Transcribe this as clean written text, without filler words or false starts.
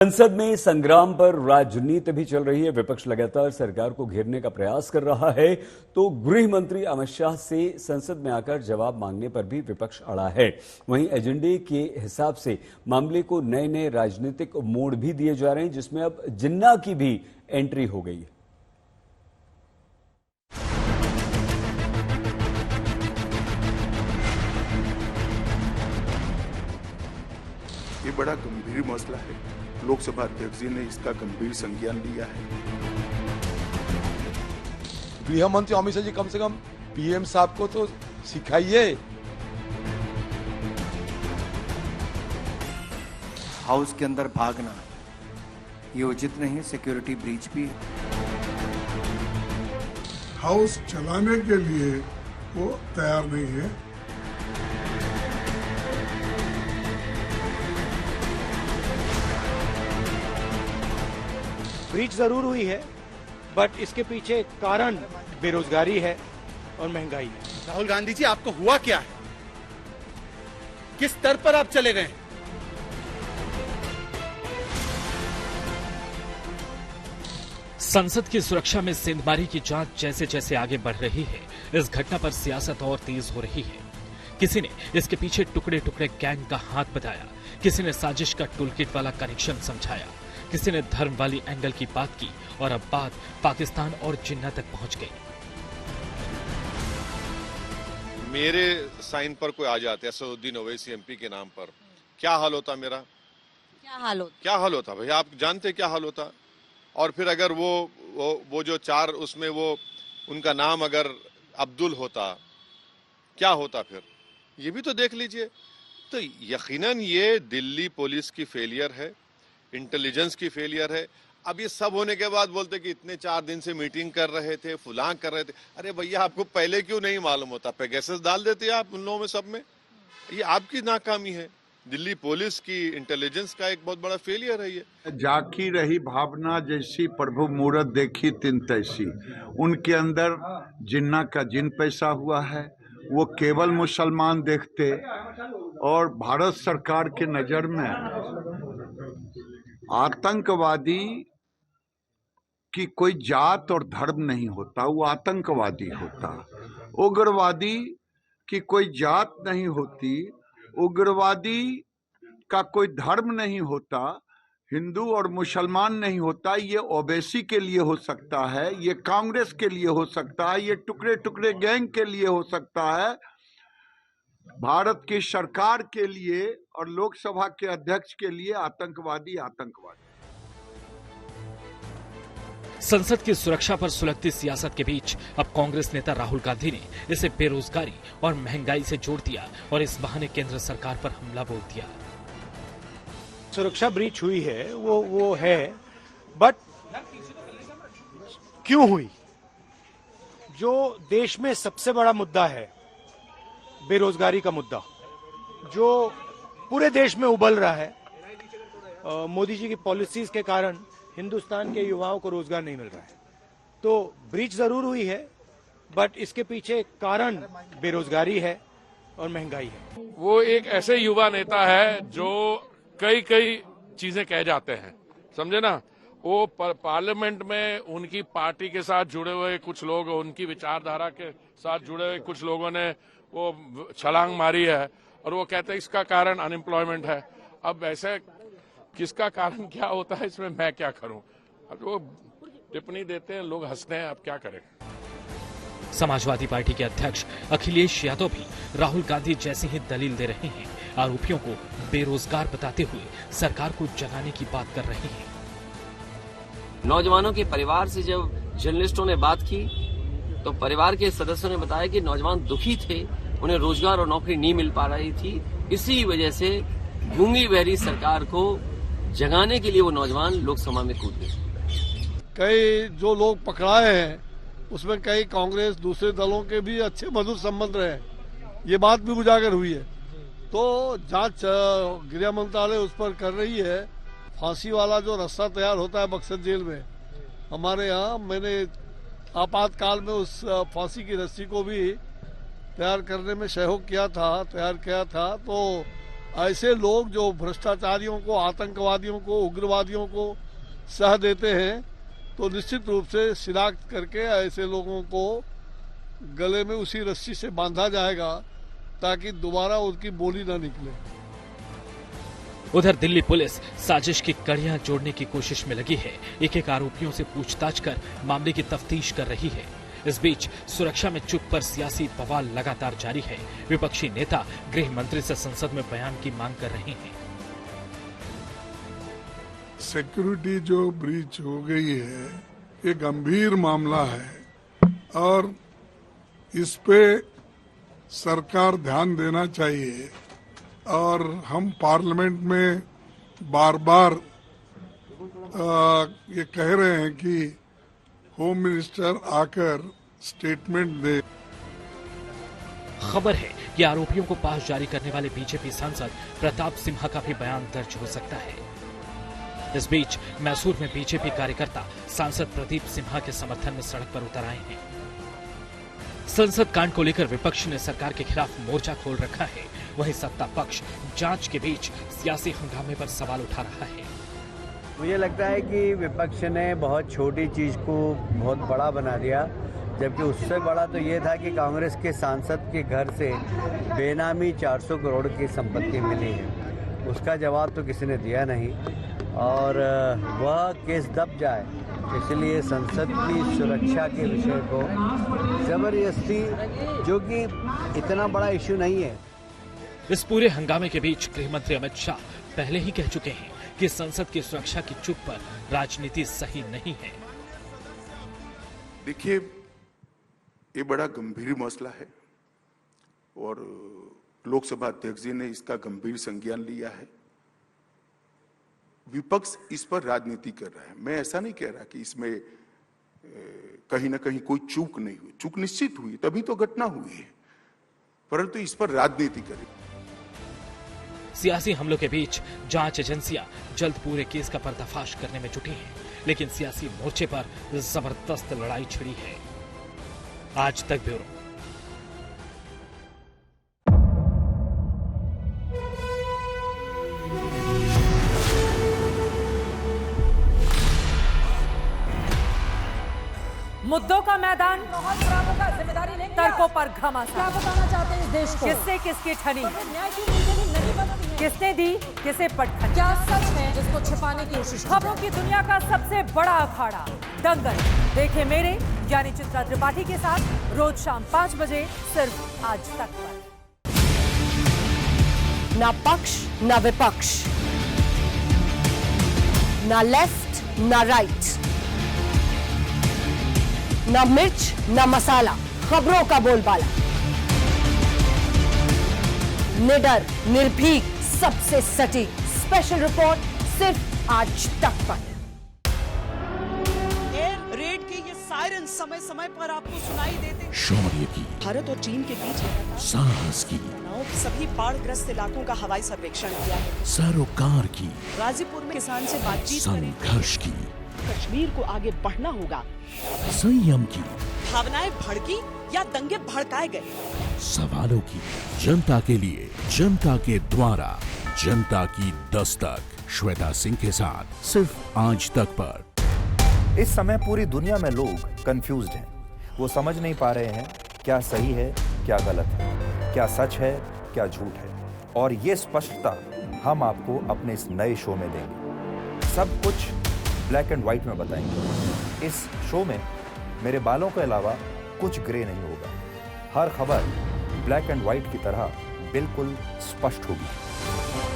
संसद में संग्राम पर राजनीति भी चल रही है। विपक्ष लगातार सरकार को घेरने का प्रयास कर रहा है, तो गृह मंत्री अमित शाह से संसद में आकर जवाब मांगने पर भी विपक्ष अड़ा है। वहीं एजेंडे के हिसाब से मामले को नए नए राजनीतिक मोड़ भी दिए जा रहे हैं, जिसमें अब जिन्ना की भी एंट्री हो गई है। ये बड़ा गंभीर मसला है। लोकसभा अध्यक्ष जी ने इसका गंभीर संज्ञान लिया है। गृह मंत्री अमित शाह जी कम से कम पीएम साहब को तो सिखाइए। हाउस के अंदर भागना ये उचित नहीं, सिक्योरिटी ब्रीच भी है। हाउस चलाने के लिए वो तैयार नहीं है। ब्रीच जरूर हुई है, बट इसके पीछे कारण बेरोजगारी है और महंगाई है। राहुल गांधी जी, आपको हुआ क्या है? किस स्तर पर आप चले गए? संसद की सुरक्षा में सेंधमारी की जांच जैसे जैसे आगे बढ़ रही है, इस घटना पर सियासत और तेज हो रही है। किसी ने इसके पीछे टुकड़े टुकड़े गैंग का हाथ बताया, किसी ने साजिश का टूलकिट वाला कनेक्शन समझाया, किसी ने धर्म वाली एंगल की बात की और अब बात पाकिस्तान और जिन्ना तक पहुंच गई। मेरे साइन पर कोई आ जाते असदुद्दीन ओवैसी एमपी के नाम पर, क्या हाल होता मेरा? क्या हाल होता भैया? आप जानते क्या हाल होता? और फिर अगर वो जो चार उसमें वो उनका नाम अगर अब्दुल होता, क्या होता फिर? ये भी तो देख लीजिए। तो यकीनन ये दिल्ली पुलिस की फेलियर है, इंटेलिजेंस की फेलियर है। अब ये सब होने के बाद बोलते कि इतने 4 दिन से मीटिंग कर रहे थे, फुलां कर रहे थे। अरे भैया, आपको पहले क्यों नहीं मालूम होता? पेगासस डाल देते आप उन लोगों में, सब में। ये आपकी नाकामी है। दिल्ली पुलिस की इंटेलिजेंस का एक बहुत बड़ा फेलियर है ये। जाकी रही भावना जैसी, प्रभु मूरत देखी तिन तैसी। उनके अंदर जिन्ना का जिन पैसा हुआ है। वो केवल मुसलमान देखते, और भारत सरकार के नजर में आतंकवादी की कोई जात और धर्म नहीं होता, वो आतंकवादी होता। उग्रवादी की कोई जात नहीं होती, उग्रवादी का कोई धर्म नहीं होता, हिंदू और मुसलमान नहीं होता। ये ओवैसी के लिए हो सकता है, ये कांग्रेस के लिए हो सकता है, ये टुकड़े टुकड़े गैंग के लिए हो सकता है, भारत की सरकार के लिए और लोकसभा के अध्यक्ष के लिए आतंकवादी। संसद की सुरक्षा पर सुलगती सियासत के बीच अब कांग्रेस नेता राहुल गांधी ने इसे बेरोजगारी और महंगाई से जोड़ दिया और इस बहाने केंद्र सरकार पर हमला बोल दिया। सुरक्षा ब्रीच हुई है, वो है, बट क्यों हुई? जो देश में सबसे बड़ा मुद्दा है, बेरोजगारी का मुद्दा, जो पूरे देश में उबल रहा है, मोदी जी की पॉलिसीज के कारण हिंदुस्तान के युवाओं को रोजगार नहीं मिल रहा है। तो ब्रीच जरूर हुई है, बट इसके पीछे कारण बेरोजगारी है और महंगाई है। वो एक ऐसे युवा नेता है जो कई चीजें कह जाते हैं, समझे ना। वो पार्लियामेंट में उनकी पार्टी के साथ जुड़े हुए कुछ लोग, उनकी विचारधारा के साथ जुड़े हुए कुछ लोगों ने वो छलांग मारी है और वो कहते हैं इसका कारण अनएम्प्लॉयमेंट है। अब ऐसे किसका कारण क्या होता है, इसमें मैं क्या करूं? अब वो टिप्पणी देते हैं, लोग हंसते हैं, अब क्या करें। समाजवादी पार्टी के अध्यक्ष अखिलेश यादव भी राहुल गांधी जैसी ही दलील दे रहे हैं। आरोपियों को बेरोजगार बताते हुए सरकार को जगाने की बात कर रहे हैं। नौजवानों के परिवार से जब जर्नलिस्टों ने बात की, तो परिवार के सदस्यों ने बताया कि नौजवान दुखी थे, उन्हें रोजगार और नौकरी नहीं मिल पा रही थी। इसी वजह से गूंगी बहरी सरकार को जगाने के लिए वो नौजवान लोकसभा में कूद गए। कई जो लोग पकड़ाए हैं उसमें कई कांग्रेस, दूसरे दलों के भी अच्छे मधुर संबंध रहे, ये बात भी उजागर हुई है। तो जांच गृह मंत्रालय उस पर कर रही है। फांसी वाला जो रास्ता तैयार होता है बक्सर जेल में, हमारे यहाँ मैंने आपातकाल में उस फांसी की रस्सी को भी तैयार करने में सहयोग किया था, तैयार किया था। तो ऐसे लोग जो भ्रष्टाचारियों को, आतंकवादियों को, उग्रवादियों को सह देते हैं, तो निश्चित रूप से शिनाख्त करके ऐसे लोगों को गले में उसी रस्सी से बांधा जाएगा ताकि दोबारा उनकी बोली न निकले। उधर दिल्ली पुलिस साजिश की कड़ियां जोड़ने की कोशिश में लगी है। एक एक आरोपियों से पूछताछ कर मामले की तफ्तीश कर रही है। इस बीच सुरक्षा में चुप पर सियासी बवाल लगातार जारी है। विपक्षी नेता गृह मंत्री से संसद में बयान की मांग कर रहे हैं। सिक्योरिटी जो ब्रीच हो गई है, ये गंभीर मामला है और इस पे सरकार ध्यान देना चाहिए। और हम पार्लियामेंट में बार बार ये कह रहे हैं कि होम मिनिस्टर आकर स्टेटमेंट दे। खबर है कि आरोपियों को पास जारी करने वाले बीजेपी सांसद प्रताप सिम्हा का भी बयान दर्ज हो सकता है। इस बीच मैसूर में बीजेपी कार्यकर्ता सांसद प्रदीप सिम्हा के समर्थन में सड़क पर उतर आए हैं। संसद कांड को लेकर विपक्ष ने सरकार के खिलाफ मोर्चा खोल रखा है। वहीं सत्ता पक्ष जांच के बीच सियासी हंगामे पर सवाल उठा रहा है। मुझे लगता है कि विपक्ष ने बहुत छोटी चीज को बहुत बड़ा बना दिया, जबकि उससे बड़ा तो ये था कि कांग्रेस के सांसद के घर से बेनामी 400 करोड़ की संपत्ति मिली है। उसका जवाब तो किसी ने दिया नहीं और वह केस दब जाए, इसलिए संसद की सुरक्षा के विषय को जबरदस्ती, जो कि इतना बड़ा इश्यू नहीं है। इस पूरे हंगामे के बीच गृह मंत्री अमित शाह पहले ही कह चुके हैं कि संसद की सुरक्षा की चुप पर राजनीति सही नहीं है। देखिए, ये बड़ा गंभीर मसला है और लोकसभा अध्यक्ष जी ने इसका गंभीर संज्ञान लिया है। विपक्ष इस पर राजनीति कर रहा है। मैं ऐसा नहीं कह रहा कि इसमें कहीं ना कहीं कोई चूक नहीं हुई। चूक निश्चित हुई, तभी तो घटना हुई है, परंतु इस पर राजनीति करे। सियासी हमलों के बीच जांच एजेंसियां जल्द पूरे केस का पर्दाफाश करने में जुटी हैं, लेकिन सियासी मोर्चे पर जबरदस्त लड़ाई छिड़ी है। आज तक ब्यूरो। मुद्दों का मैदान, जिम्मेदारी लेंगे, तर्कों पर घमासान। क्या बताना चाहते हैं इस देश को? किससे किसकी ठनी, न्याय की नीति नहीं बनती है। किसने दी, किसे पटखनी? क्या सच है जिसको छिपाने की कोशिश? खबरों की दुनिया का सबसे बड़ा अखाड़ा दंगल देखे मेरे यानी चित्रा त्रिपाठी के साथ रोज शाम 5 बजे सिर्फ आज तक पर। ना पक्ष ना विपक्ष, ना लेफ्ट ना राइट, ना मिर्च ना मसाला, खबरों का बोलबाला, निडर निर्भीक सबसे सटीक स्पेशल रिपोर्ट सिर्फ आज तक पर। एयर रेड के ये सायरन समय समय पर आपको सुनाई देते। शौर्य की, भारत और चीन के बीच साहस की, सभी बाढ़ग्रस्त इलाकों का हवाई सर्वेक्षण किया है। सरोकार की, गाजीपुर में किसान से बातचीत, संघर्ष की, कश्मीर को आगे बढ़ना होगा, संयम की, भावनाएं भड़की या दंगे भड़काए गए, सवालों की, जनता के लिए, जनता के द्वारा, जनता की दस्तक। श्वेता सिंह के साथ सिर्फ आज तक पर। इस समय पूरी दुनिया में लोग कंफ्यूज्ड हैं। वो समझ नहीं पा रहे हैं क्या सही है क्या गलत है, क्या सच है क्या झूठ है, और ये स्पष्टता हम आपको अपने इस नए शो में देंगे। सब कुछ ब्लैक एंड व्हाइट में बताएंगे। इस शो में मेरे बालों के अलावा कुछ ग्रे नहीं होगा। हर खबर ब्लैक एंड व्हाइट की तरह बिल्कुल स्पष्ट होगी।